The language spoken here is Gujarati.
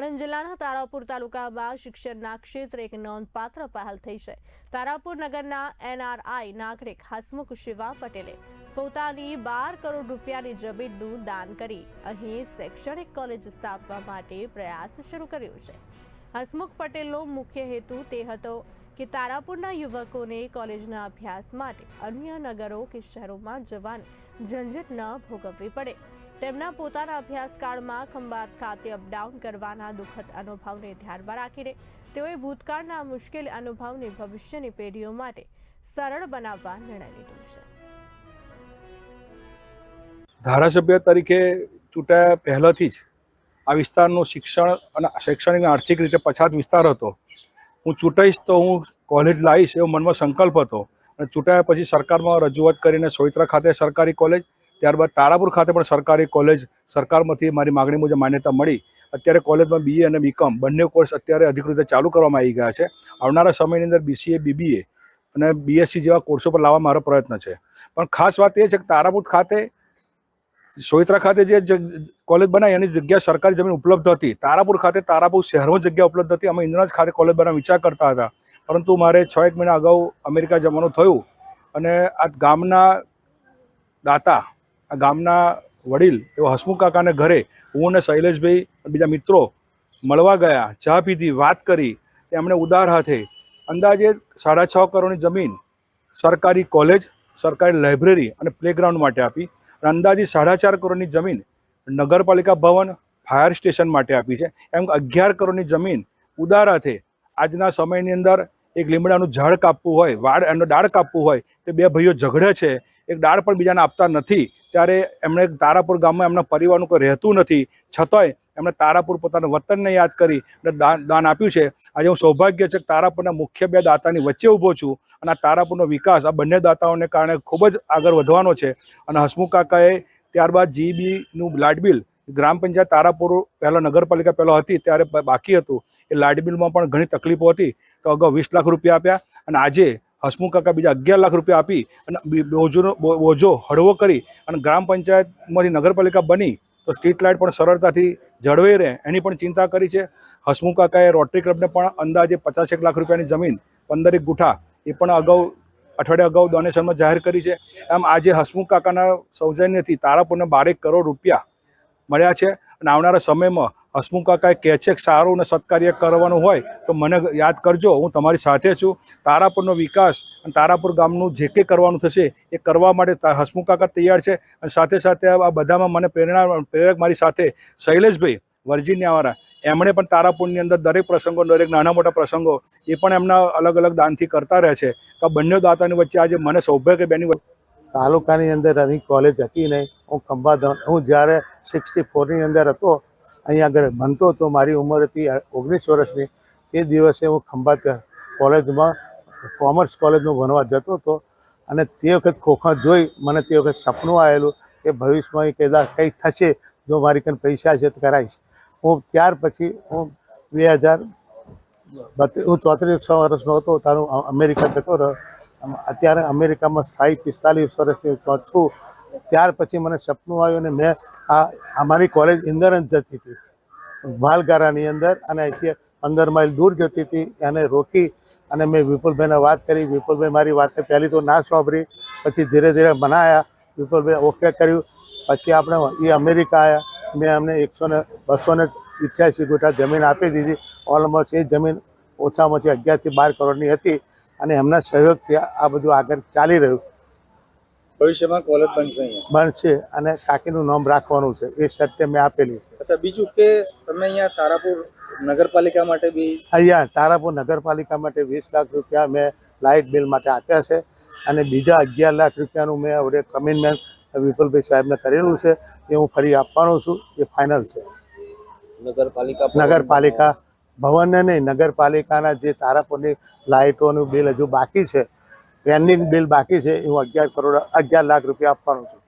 આણંદ જિલ્લાના તારાપુર તાલુકામાં શિક્ષણના ક્ષેત્રે એક નોંધપાત્ર પહેલ થઈ છે। તારાપુર નગરના એનઆરઆઈ નાગરિક હસમુખ શિવા પટેલે પોતાની 12 કરોડ રૂપિયાની જમીનનું દાન કરી અહીં શૈક્ષણિક કોલેજ સ્થાપવા માટે પ્રયાસ શરૂ કર્યો છે। હસમુખ પટેલનો મુખ્ય હેતુ તે હતો કે તારાપુરના યુવકોને કોલેજના અભ્યાસ માટે અન્ય નગરો કે શહેરોમાં જવાની ઝંઝટ ન ભોગવવી પડે। તેમના પોતાના અભ્યાસકાળમાં ખંભાત ખાતે અપડાઉન કરવાના દુઃખદ અનુભવને ધ્યાનમાં રાખીને તેઓએ ભૂતકાળના મુશ્કેલ અનુભવને ભવિષ્યની પેઢીઓ માટે સરળ બનાવવા નિર્ણય લીધો છે। ધારાસભ્ય તરીકે ચૂંટાયા પહેલાથી જ આ વિસ્તારનું શિક્ષણ અને શૈક્ષણિક આર્થિક રીતે પછાત વિસ્તાર હતો। હું ચૂંટાઈશ તો હું કોલેજ લાવીશ એવો મનમાં સંકલ્પ હતો અને ચૂંટાયા પછી સરકારમાં રજૂઆત કરીને સોયત્રા ખાતે સરકારી કોલેજ, ત્યારબાદ તારાપુર ખાતે પણ સરકારી કોલેજ સરકારમાંથી મારી માગણી મુજબ માન્યતા મળી। અત્યારે કોલેજમાં BA અને BCom બંને કોર્સ અત્યારે અધિકૃત રીતે ચાલુ કરવામાં આવી ગયા છે। આવનારા સમયની અંદર BCA, BBA અને BSc જેવા કોર્સો પર લાવવા મારો પ્રયત્ન છે। પણ ખાસ વાત એ છે કે તારાપુર ખાતે સોયત્રા ખાતે જે કોલેજ બનાવી એની જગ્યા સરકારી જમીન ઉપલબ્ધ હતી। તારાપુર ખાતે તારાપુર શહેરમાં જગ્યા ઉપલબ્ધ હતી। અમે ઇન્દ્રનાથ ખાતે કોલેજ બનાવવાનો વિચાર કરતા હતા, પરંતુ મારે 6 મહિના અગાઉ અમેરિકા જવાનું થયું અને આ ગામના દાતા, આ ગામના વડીલ એવા હસમુખ કાકાને ઘરે હું અને શૈલેષભાઈ બીજા મિત્રો મળવા ગયા, ચા પીધી, વાત કરી। એમણે ઉદાર હાથે અંદાજે 6.5 કરોડની જમીન સરકારી કોલેજ, સરકારી લાઇબ્રેરી અને પ્લેગ્રાઉન્ડ માટે આપી અને અંદાજે 4.5 કરોડની જમીન નગરપાલિકા ભવન, ફાયર સ્ટેશન માટે આપી છે। એમ 11 કરોડની જમીન ઉદાર હાથે આજના સમયની અંદર એક લીમડાનું ઝાડ કાપવું હોય, એનો ડાળ કાપવું હોય તે બે ભાઈઓ ઝઘડે છે, એક ડાળ પણ બીજાને આપતા નથી, ત્યારે એમણે તારાપુર ગામમાં એમના પરિવારનું કોઈ રહેતું નથી, છતાંય એમણે તારાપુર પોતાના વતનને યાદ કરી અને દાન આપ્યું છે। આજે હું સૌભાગ્ય છે કે તારાપુરના મુખ્ય બે દાતાની વચ્ચે ઊભો છું અને આ તારાપુરનો વિકાસ આ બંને દાતાઓને કારણે ખૂબ જ આગળ વધવાનો છે। અને હસમુખ કાકાએ ત્યારબાદ GBનું લાઇટ બિલ, ગ્રામ પંચાયત તારાપુર પહેલાં નગરપાલિકા પહેલાં હતી ત્યારે બાકી હતું, એ લાઇટ બિલમાં પણ ઘણી તકલીફો હતી, તો અગાઉ 20 લાખ રૂપિયા આપ્યા અને આજે હસમુખ કાકા બીજા 11 લાખ રૂપિયા આપી અને બોજો હળવો કરી અને ગ્રામ પંચાયતમાંથી નગરપાલિકા બની તો સ્ટ્રીટ લાઇટ પણ સરળતાથી જળવાઈ રહે એની પણ ચિંતા કરી છે। હસમુખ કાકાએ રોટરી ક્લબને પણ અંદાજે 50 લાખ રૂપિયાની જમીન 15 ગુઠા એ પણ અઠવાડિયા અગાઉ ડોનેશનમાં જાહેર કરી છે। આમ આજે હસમુખ કાકાના સૌજન્યથી તારાપુરને 12 કરોડ રૂપિયા મળ્યા છે અને આવનારા સમયમાં હસમુખ કાકાએ કહે છે કે સારું અને સત્કાર્ય કરવાનું હોય તો મને યાદ કરજો, હું તમારી સાથે છું। તારાપુરનો વિકાસ અને તારાપુર ગામનું જે કંઈ કરવાનું થશે એ કરવા માટે હસમુખ કાકા તૈયાર છે અને સાથે સાથે આ બધામાં મને પ્રેરક મારી સાથે શૈલેષભાઈ વર્જિનિયાવાળા, એમણે પણ તારાપુરની અંદર દરેક પ્રસંગો, દરેક નાના મોટા પ્રસંગો એ પણ એમના અલગ અલગ દાનથી કરતા રહે છે। તો આ બંને દાતાની વચ્ચે આજે મને સૌભાગ્ય બેની તાલુકાની અંદર અહીં કોલેજ હતી નહીં। હું ખંભાત, હું જ્યારે 64ની અંદર હતો, અહીં આગળ ભણતો હતો, મારી ઉંમર હતી 19 વર્ષની, તે દિવસે હું ખંભાત કોલેજમાં કોમર્સ કોલેજમાં ભણવા જતો હતો અને તે વખત ખોખા જોઈ મને તે વખત સપનું આવેલું કે ભવિષ્યમાં કદાચ કંઈ થશે, જો મારી કંઈ પૈસા છે તો કરાવીશ। હું ત્યાર પછી હું 34 વર્ષનો હતો તારું અમેરિકા જતો રહ્યો। અત્યારે અમેરિકામાં 45 વર્ષથી છું। ત્યાર પછી મને સપનું આવ્યું અને મેં અમારી કોલેજ ઇન્દોર જતી હતી ભાલગારાની અંદર અને અહીંથી 15 માઇલ દૂર જતી હતી, એને રોકી અને મેં વિપુલભાઈને વાત કરી। વિપુલભાઈ મારી વાતને પહેલી તો ના સાંભળી, પછી ધીરે ધીરે બનાવ્યા, વિપુલભાઈ ઓકે કર્યું, પછી આપણે એ અમેરિકા આવ્યા। મેં અમને 288 ગુઠા જમીન આપી દીધી। ઓલમોસ્ટ એ જમીન ઓછામાં ઓછી 11 થી 12 કરોડની હતી અને એમના સહયોગથી આ બધું આગળ ચાલી રહ્યું। ભવિષ્યમાં કોલેજ બનશે અને કાકીનું નામ રાખવાનું છે, એ શરતે મેં આપેલી છે। અચ્છા, બીજું કે તમે અહીંયા તારાપુર નગરપાલિકા માટે બી અહીંયા તારાપુર નગરપાલિકા માટે 20 લાખ રૂપિયા મેં લાઇટ બિલ માટે આપ્યા છે અને બીજા 11 લાખ રૂપિયાનું મેં હવે કમિટમેન્ટ વિપુલભાઈ સાહેબને કરેલું છે, એ હું ફરી આપવાનો છું, એ ફાઇનલ છે। નગરપાલિકા ભવનને નહીં, નગરપાલિકાના જે તારાપુરની લાઇટોનું બિલ હજુ બાકી છે, પેન્ડિંગ બિલ બાકી છે, એ હું 11 લાખ રૂપિયા આપવાનો છું।